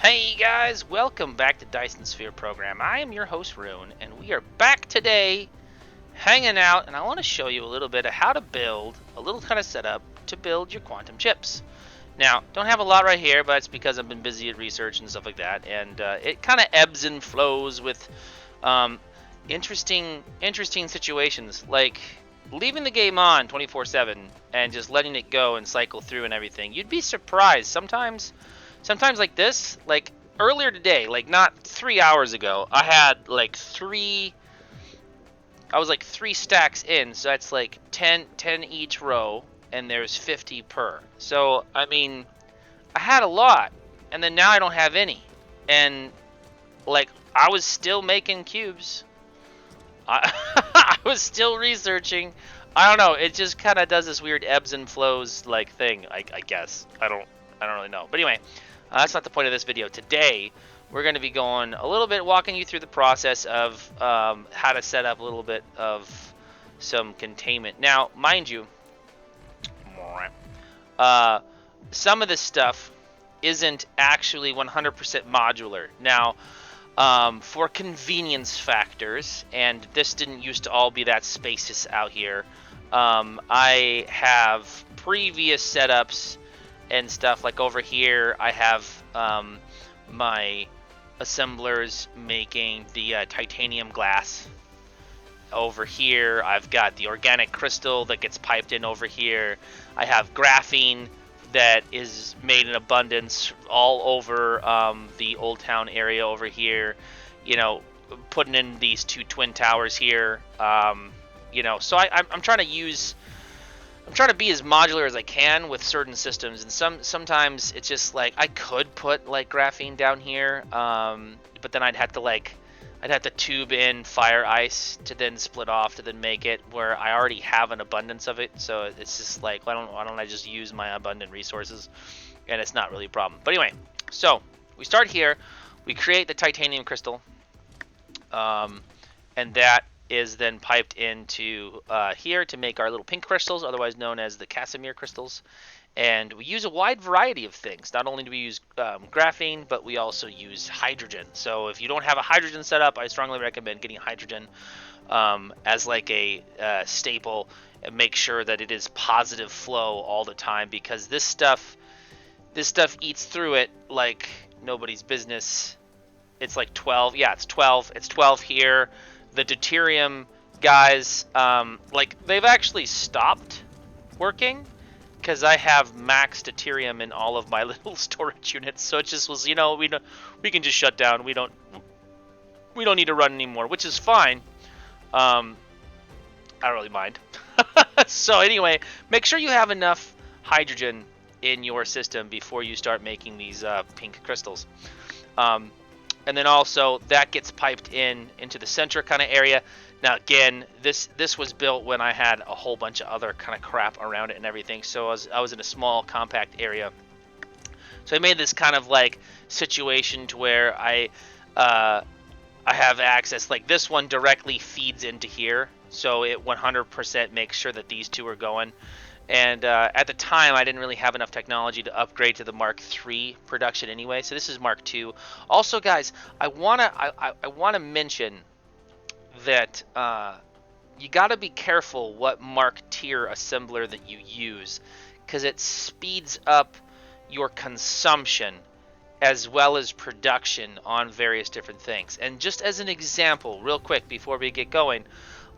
Hey guys, welcome back to Dyson Sphere Program. I am your host Rune, and we are back today hanging out, and I want to show you a little bit of how to build a little kind of setup to build your quantum chips. Now, don't have a lot right here, but it's because I've been busy at research and stuff like that, and it kind of ebbs and flows with um, interesting situations, like leaving the game on 24/7 and just letting it go and cycle through and everything. You'd be surprised sometimes like this, like earlier today, like not 3 hours ago, I was like 3 stacks in, so that's like 10 each row, and there's 50 per. So I mean, I had a lot, and then now I don't have any, and like I was still making cubes. I, I was still researching. I don't know. It just kind of does this weird ebbs and flows like thing. I guess I don't really know. But anyway, that's not the point of this video. Today, we're going to be going a little bit, walking you through the process of how to set up a little bit of some containment. Now, mind you, some of this stuff isn't actually 100% modular. Now, for convenience factors, and this didn't used to all be that spacious out here, I have previous setups and stuff. Like over here, I have my assemblers making the titanium glass. Over here, I've got the organic crystal that gets piped in over here. I have graphene that is made in abundance all over the Old Town area over here. You know, putting in these two twin towers here. So I'm trying to use. I'm trying to be as modular as I can with certain systems, and sometimes it's just like I could put like graphene down here, but then I'd have to tube in fire ice to then split off to then make it where I already have an abundance of it. So it's just like why don't I just use my abundant resources, and it's not really a problem. But anyway, so we start here, we create the titanium crystal, and that is then piped into here to make our little pink crystals, otherwise known as the Casimir crystals. And we use a wide variety of things. Not only do we use graphene, but we also use hydrogen. So if you don't have a hydrogen setup, I strongly recommend getting hydrogen as like a staple, and make sure that it is positive flow all the time, because this stuff eats through it like nobody's business. It's like 12. Yeah, it's 12. It's 12 here. The deuterium guys, like they've actually stopped working because I have max deuterium in all of my little storage units. So it just was, we can just shut down. We don't need to run anymore, which is fine. I don't really mind. So anyway, make sure you have enough hydrogen in your system before you start making these pink crystals. And then also that gets piped into the center kind of area. Now again, this was built when I had a whole bunch of other kind of crap around it and everything. So I was in a small compact area. So I made this kind of like situation to where I have access. Like this one directly feeds into here, so it 100% makes sure that these two are going. And at the time, I didn't really have enough technology to upgrade to the Mark III production anyway. So this is Mark II. Also, guys, I wanna mention that you gotta be careful what Mark tier assembler that you use, because it speeds up your consumption as well as production on various different things. And just as an example, real quick before we get going,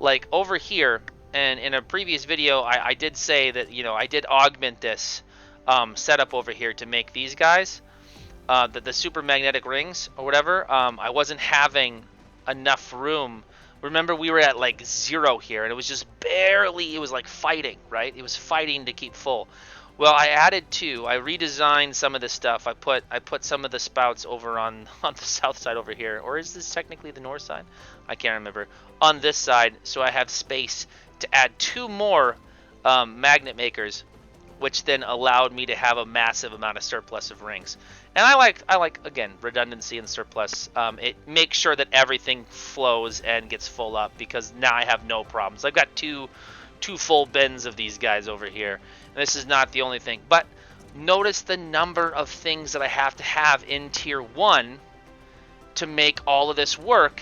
like over here. And in a previous video, I did say that, I did augment this setup over here to make these guys, the super magnetic rings or whatever. I wasn't having enough room. Remember, we were at like 0 here, and it was just barely, it was like fighting, right? It was fighting to keep full. Well, I added 2. I redesigned some of this stuff. I put some of the spouts over on the south side over here. Or is this technically the north side? I can't remember. On this side, so I have space to add 2 more magnet makers, which then allowed me to have a massive amount of surplus of rings. And I like again, redundancy and surplus. It makes sure that everything flows and gets full up, because now I have no problems. I've got two full bins of these guys over here, and this is not the only thing. But notice the number of things that I have to have in tier 1 to make all of this work,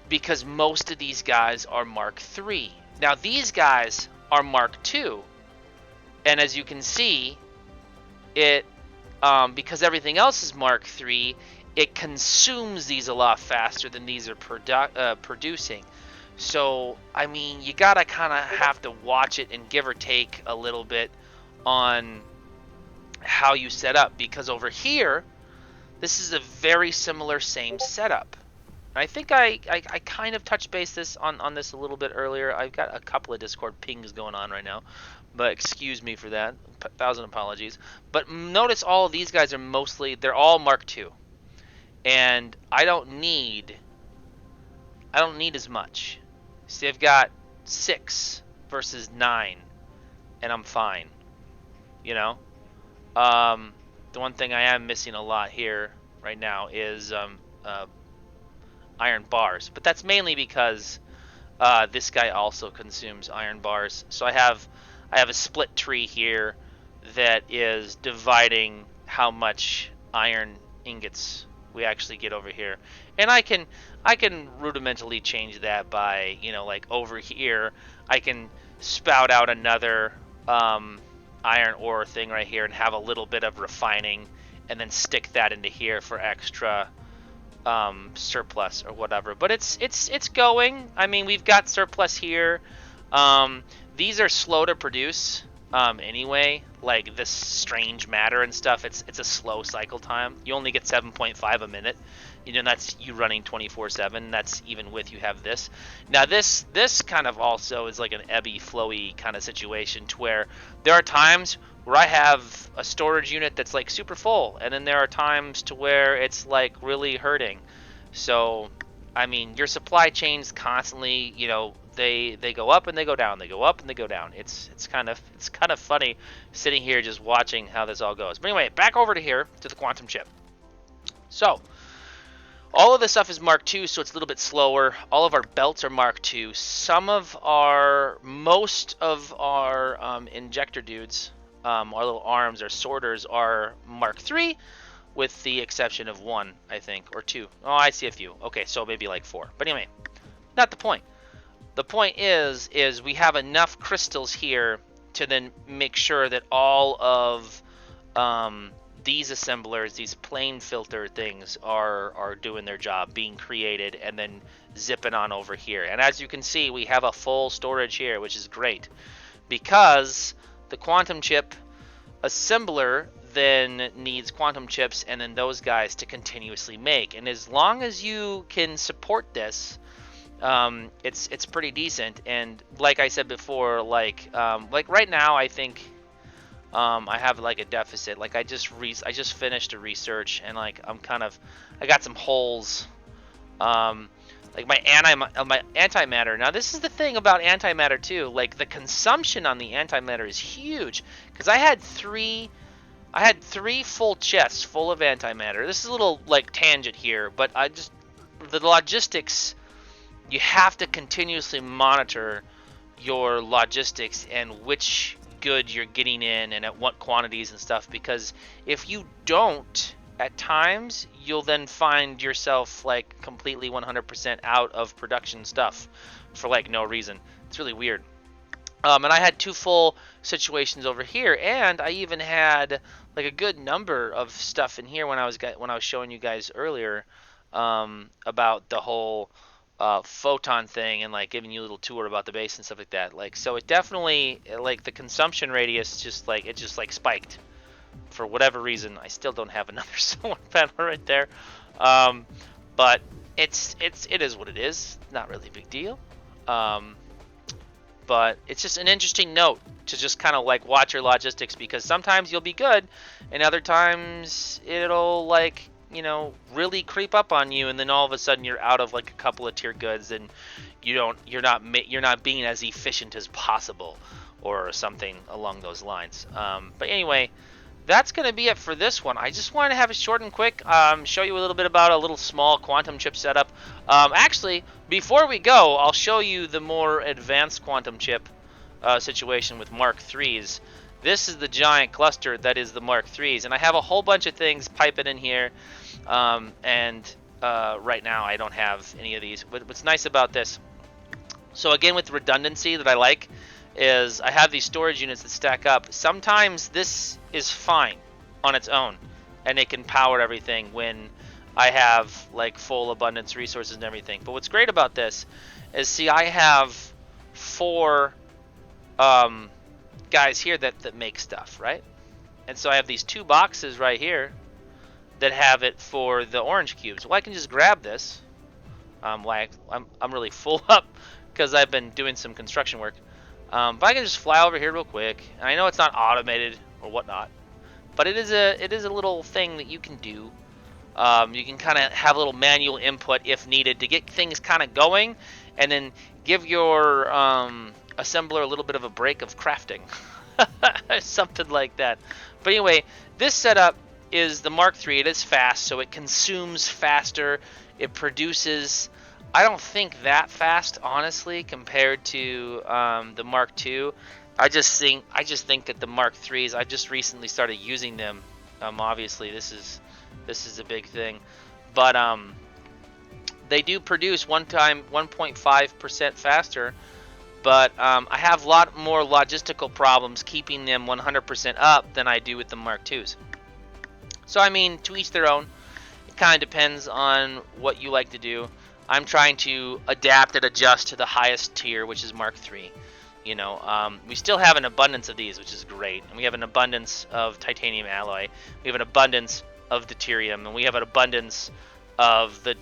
because most of these guys are Mark III. Now these guys are Mark II, and as you can see, it because everything else is Mark III, it consumes these a lot faster than these are producing. So, I mean, you gotta kind of have to watch it and give or take a little bit on how you set up, because over here, this is a very similar same setup. I think I kind of touched base on this a little bit earlier. I've got a couple of Discord pings going on right now, but excuse me for that. 1,000 apologies. But notice all of these guys are they're all Mark II, and I don't need as much. See, I've got 6 versus 9, and I'm fine. You know, the one thing I am missing a lot here right now is iron bars, but that's mainly because this guy also consumes iron bars. So I have a split tree here that is dividing how much iron ingots we actually get over here, and I can rudimentally change that by, you know, like over here I can spout out another iron ore thing right here and have a little bit of refining, and then stick that into here for extra surplus or whatever. But it's going. I mean, we've got surplus here. These are slow to produce anyway, like this strange matter and stuff. It's a slow cycle time. You only get 7.5 a minute. You know, that's you running 24/7. That's even with you have this. Now this kind of also is like an ebby flowy kind of situation, to where there are times where I have a storage unit that's like super full, and then there are times to where it's like really hurting. So, I mean, your supply chains constantly, you know, they go up and they go down, they go up and they go down. It's kind of funny sitting here just watching how this all goes. But anyway, back over to here to the quantum chip. So, all of this stuff is Mark II, so it's a little bit slower. All of our belts are Mark II. Most of our injector dudes, our little arms, our sorters, are Mark III, with the exception of 1, I think, or 2. Oh, I see a few. Okay, so maybe like 4. But anyway, not the point. The point is we have enough crystals here to then make sure that all of these assemblers, these plane filter things, are doing their job, being created, and then zipping on over here. And as you can see, we have a full storage here, which is great, because the quantum chip assembler then needs quantum chips and then those guys to continuously make. And as long as you can support this, it's pretty decent. And like I said before, like right now, I think I have like a deficit. Like I just finished a research, and like I got some holes. Like my antimatter. Now this is the thing about antimatter too. Like the consumption on the antimatter is huge, because I had three full chests full of antimatter. This is a little like tangent here, but the logistics. You have to continuously monitor your logistics and which good you're getting in and at what quantities and stuff, because if you don't, at times you'll then find yourself like completely 100% out of production stuff for like no reason. It's really weird. And I had 2 full situations over here, and I even had like a good number of stuff in here when I was showing you guys earlier about the whole photon thing, and like giving you a little tour about the base and stuff like that. Like, so it definitely, like the consumption radius just spiked for whatever reason. I still don't have another solar panel right there, but it is what it is. Not really a big deal, but it's just an interesting note to just kind of like watch your logistics, because sometimes you'll be good and other times it'll like, you know, really creep up on you, and then all of a sudden you're out of like a couple of tier goods, and you're not being as efficient as possible, or something along those lines. But anyway, that's gonna be it for this one. I just wanted to have it short and quick, show you a little bit about a little small quantum chip setup. Actually, before we go, I'll show you the more advanced quantum chip situation with Mark IIIs. This is the giant cluster that is the Mark IIIs, and I have a whole bunch of things piping in here, and right now I don't have any of these. But what's nice about this, so again with redundancy that I like, is I have these storage units that stack up. Sometimes this is fine on its own, and it can power everything when I have like full abundance resources and everything. But what's great about this is, see, I have 4 guys here that make stuff, right? And so I have these 2 boxes right here that have it for the orange cubes. Well, I can just grab this. Like I'm really full up because I've been doing some construction work. But I can just fly over here real quick. And I know it's not automated or whatnot, but it is a little thing that you can do. You can kind of have a little manual input if needed to get things kind of going, and then give your assembler a little bit of a break of crafting. Something like that. But anyway, this setup is the Mark III. It is fast, so it consumes faster. It produces, I don't think that fast, honestly, compared to the Mark II. I just think that the Mark IIIs, I just recently started using them. Obviously, this is a big thing, but they do produce 1.5% faster. But I have a lot more logistical problems keeping them 100% up than I do with the Mark IIs. So I mean, to each their own. It kind of depends on what you like to do. I'm trying to adapt and adjust to the highest tier, which is Mark III. You know, we still have an abundance of these, which is great, and we have an abundance of titanium alloy. We have an abundance of deuterium, and we have an abundance of the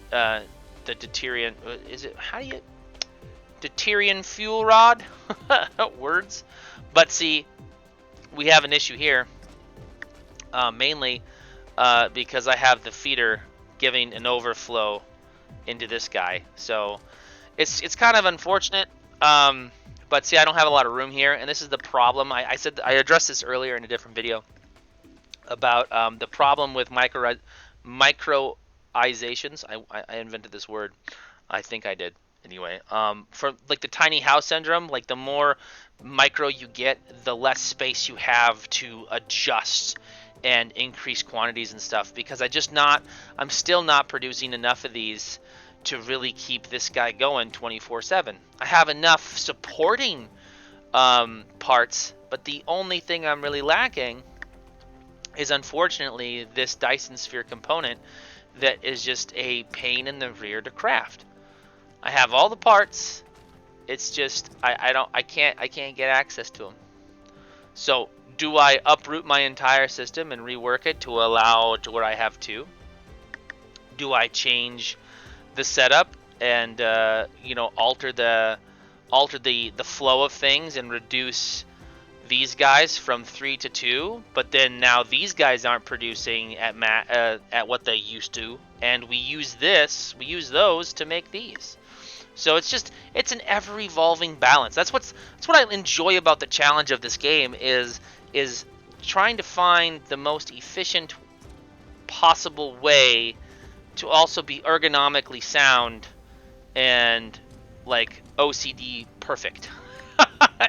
deuterium. Is it, how do you? Deuterium fuel rod. Words. But see, we have an issue here, mainly because I have the feeder giving an overflow into this guy. So it's kind of unfortunate. But see, I don't have a lot of room here, and this is the problem. I said I addressed this earlier in a different video about the problem with microizations. I invented this word. I think I did. Anyway, for like the tiny house syndrome, like the more micro you get, the less space you have to adjust and increase quantities and stuff, because I'm still not producing enough of these to really keep this guy going 24/7. I have enough supporting parts, but the only thing I'm really lacking is, unfortunately, this Dyson sphere component that is just a pain in the rear to craft. I have all the parts. It's just I can't get access to them. So do I uproot my entire system and rework it to allow to where I have 2? Do I change the setup and alter the flow of things and reduce these guys from 3 to 2? But then now these guys aren't producing at what they used to, and we use those to make these. So it's an ever-evolving balance. That's what I enjoy about the challenge of this game is trying to find the most efficient possible way to also be ergonomically sound and like OCD perfect.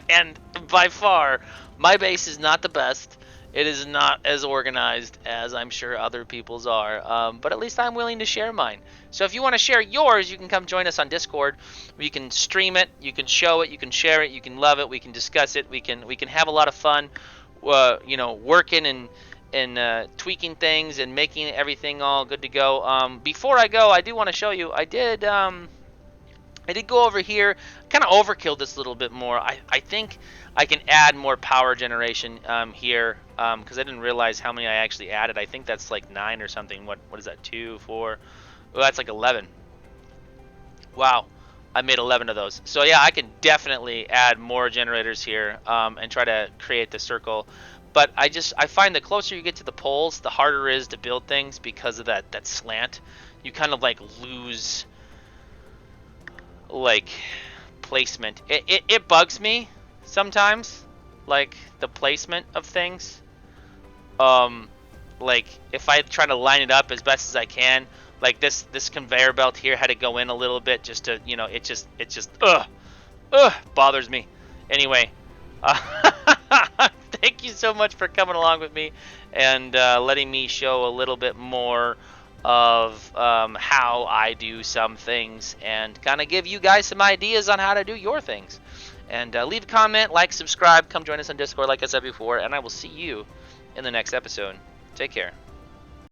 And by far, my base is not the best. It is not as organized as I'm sure other people's are, but at least I'm willing to share mine. So if you want to share yours, you can come join us on Discord. We can stream it, you can show it, you can share it, you can love it, we can discuss it, we can have a lot of fun, working and tweaking things and making everything all good to go. Before I go, I do want to show you. I did go over here, kind of overkilled this a little bit more. I think I can add more power generation here, because I didn't realize how many I actually added. I think that's like 9 or something. What is that? 2, 4? Oh, that's like 11. Wow, I made 11 of those. So yeah, I can definitely add more generators here and try to create the circle. But I find the closer you get to the poles, the harder it is to build things because of that slant. You kind of like lose like placement. It bugs me sometimes, like the placement of things. Like if I try to line it up as best as I can, like this conveyor belt here had to go in a little bit just to, it just bothers me. Anyway, thank you so much for coming along with me and letting me show a little bit more of how I do some things and kind of give you guys some ideas on how to do your things. And leave a comment, like, subscribe, come join us on Discord like I said before, and I will see you in the next episode. Take care.